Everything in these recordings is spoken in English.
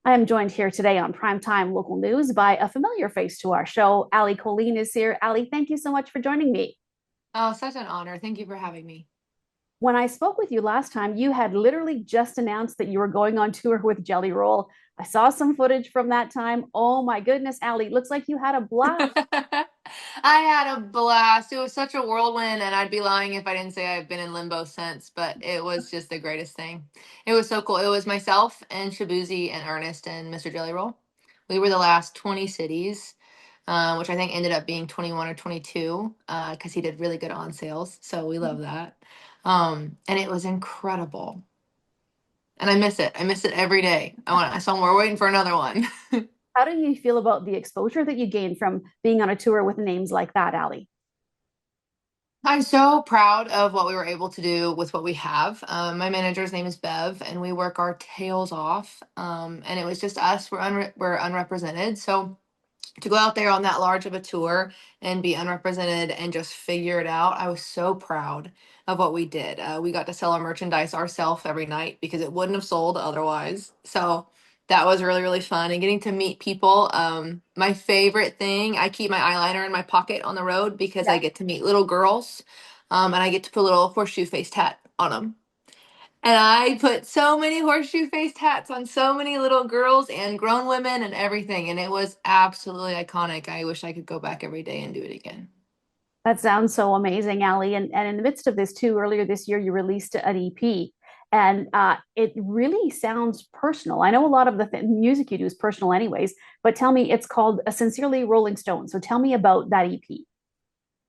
I am joined here today on Primetime Local News by a familiar face to our show. Allie Colleen is here. Allie, thank you so much for joining me. Oh, such an honor. Thank you for having me. When I spoke with you last time, you had literally just announced that you were going on tour with Jelly Roll. I saw some footage from that time. Oh my goodness, Allie, looks like you had a blast. I had a blast. It was such a whirlwind, and I'd be lying if I didn't say I've been in limbo since, but it was just the greatest thing. It was so cool. It was myself and Shabuzi and Ernest and Mr. Jelly Roll. We were the last 20 cities, which I think ended up being 21 or 22, because he did really good on sales. So we love that. And it was incredible. And I miss it. I miss it every day. So we're waiting for another one. How do you feel about the exposure that you gained from being on a tour with names like that, Allie? I'm so proud of what we were able to do with what we have. My manager's name is Bev, and we work our tails off. And it was just us. We're unrepresented. So to go out there on that large of a tour and be unrepresented and just figure it out, I was so proud of what we did. We got to sell our merchandise ourselves every night because it wouldn't have sold otherwise. So that was really, really fun and getting to meet people. My favorite thing, I keep my eyeliner in my pocket on the road because I Yeah. get to meet little girls, and I get to put a little horseshoe faced hat on them. And I put so many horseshoe faced hats on so many little girls and grown women and everything. And it was absolutely iconic. I wish I could go back every day and do it again. That sounds so amazing, Allie. And in the midst of this, too, earlier this year, you released an EP, and it really sounds personal. I know a lot of the music you do is personal, anyways, but tell me, it's called A Sincerely Rolling Stone. So tell me about that EP.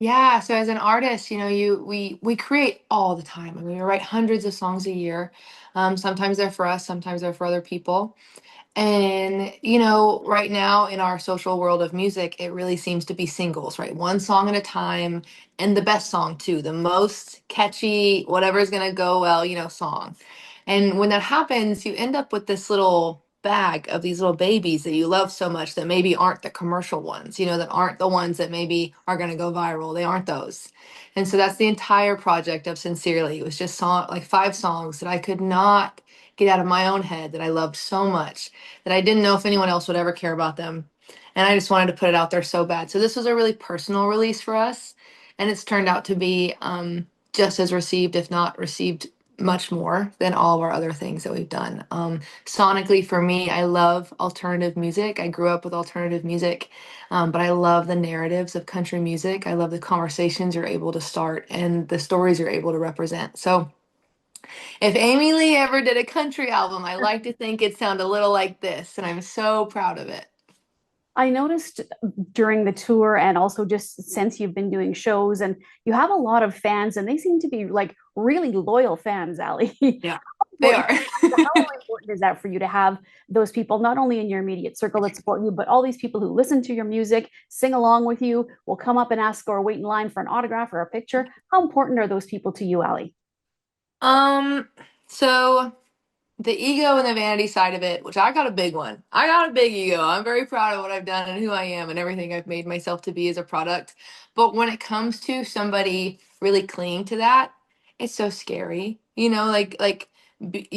Yeah, so as an artist, we create all the time. I mean, we write hundreds of songs a year. Sometimes they're for us, sometimes they're for other people. And, right now in our social world of music, it really seems to be singles, right? One song at a time, and the best song too, the most catchy, whatever's gonna go well, song. And when that happens, you end up with this little bag of these little babies that you love so much that maybe aren't the commercial ones, that aren't the ones that maybe are gonna go viral. They aren't those. And so that's the entire project of Sincerely. It was just like 5 songs that I could not get out of my own head that I loved so much that I didn't know if anyone else would ever care about them. And I just wanted to put it out there so bad. So this was a really personal release for us. And it's turned out to be just as received, if not received much more than all of our other things that we've done. Sonically, for me, I love alternative music. I grew up with alternative music, but I love the narratives of country music. I love the conversations you're able to start and the stories you're able to represent. So if Amy Lee ever did a country album, I like to think it sounded a little like this, and I'm so proud of it. I noticed during the tour and also just since you've been doing shows, and you have a lot of fans, and they seem to be like really loyal fans, Allie. Yeah, How they important, are. how important is that for you to have those people, not only in your immediate circle that support you, but all these people who listen to your music, sing along with you, will come up and ask or wait in line for an autograph or a picture? How important are those people to you, Allie? Um, so the ego and the vanity side of it, which I got a big one. I got a big ego. I'm very proud of what I've done and who I am and everything I've made myself to be as a product. But when it comes to somebody really clinging to that, it's so scary. You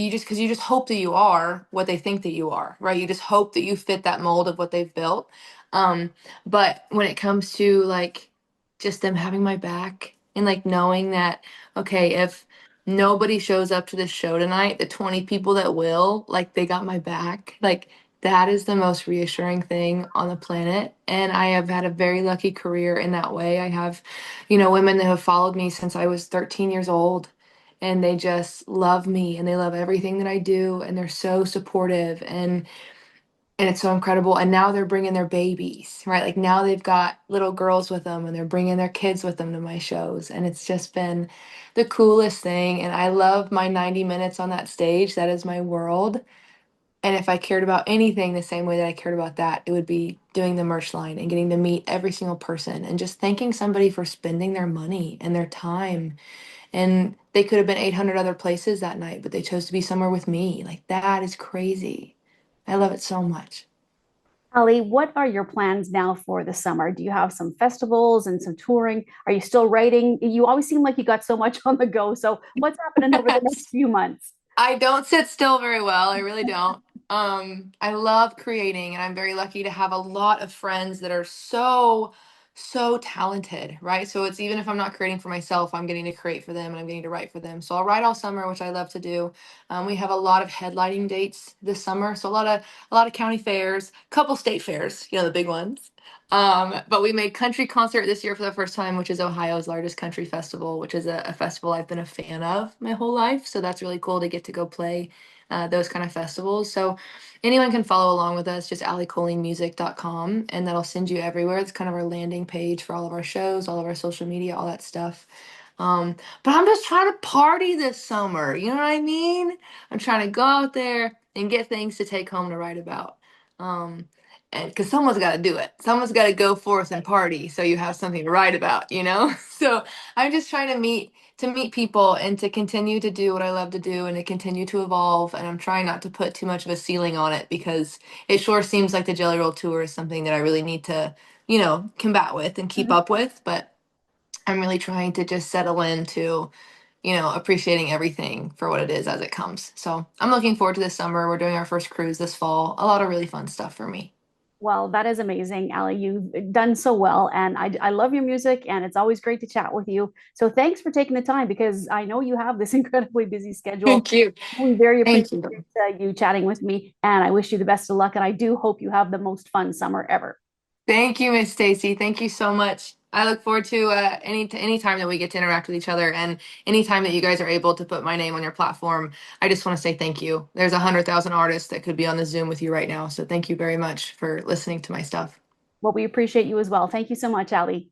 just hope that you are what they think that you are, right? You just hope that you fit that mold of what they've built. Um, but when it comes to like just them having my back and like knowing that, okay, if nobody shows up to this show tonight, the 20 people that will, like, they got my back. Like, that is the most reassuring thing on the planet. And I have had a very lucky career in that way. I have, women that have followed me since I was 13 years old. And they just love me and they love everything that I do. And they're so supportive. And it's so incredible. And now they're bringing their babies, right? Like now they've got little girls with them and they're bringing their kids with them to my shows. And it's just been the coolest thing. And I love my 90 minutes on that stage. That is my world. And if I cared about anything the same way that I cared about that, it would be doing the merch line and getting to meet every single person and just thanking somebody for spending their money and their time. And they could have been 800 other places that night, but they chose to be somewhere with me. Like that is crazy. I love it so much. Ali, what are your plans now for the summer? Do you have some festivals and some touring? Are you still writing? You always seem like you got so much on the go. So, what's happening over the next few months? I don't sit still very well. I really don't. I love creating, and I'm very lucky to have a lot of friends that are so talented, right? So it's even if I'm not creating for myself, I'm getting to create for them and I'm getting to write for them. So I'll write all summer, which I love to do. We have a lot of headlining dates this summer, so a lot of county fairs, couple state fairs, the big ones. But we made country concert this year for the first time, which is Ohio's largest country festival, which is a festival I've been a fan of my whole life. So that's really cool to get to go play those kind of festivals. So anyone can follow along with us, just alliecolleenmusic.com, and that'll send you everywhere. It's kind of our landing page for all of our shows, all of our social media, all that stuff. Um, but I'm just trying to party this summer. You know what I mean? I'm trying to go out there and get things to take home to write about. Um, and because someone's got to do it, someone's got to go forth and party, so you have something to write about. So I'm just trying to meet people and to continue to do what I love to do and to continue to evolve. And I'm trying not to put too much of a ceiling on it because it sure seems like the Jelly Roll tour is something that I really need to, combat with and keep Mhm. up with. But I'm really trying to just settle into, appreciating everything for what it is as it comes. So I'm looking forward to this summer. We're doing our first cruise this fall. A lot of really fun stuff for me. Well, that is amazing, Allie. You've done so well, and I love your music, and it's always great to chat with you. So thanks for taking the time because I know you have this incredibly busy schedule. Thank you. We very Thank appreciate you. you chatting with me, and I wish you the best of luck. And I do hope you have the most fun summer ever. Thank you, Miss Stacy. Thank you so much. I look forward to any time that we get to interact with each other, and any time that you guys are able to put my name on your platform. I just want to say thank you. There's 100,000 artists that could be on the Zoom with you right now, so thank you very much for listening to my stuff. Well, we appreciate you as well. Thank you so much, Allie.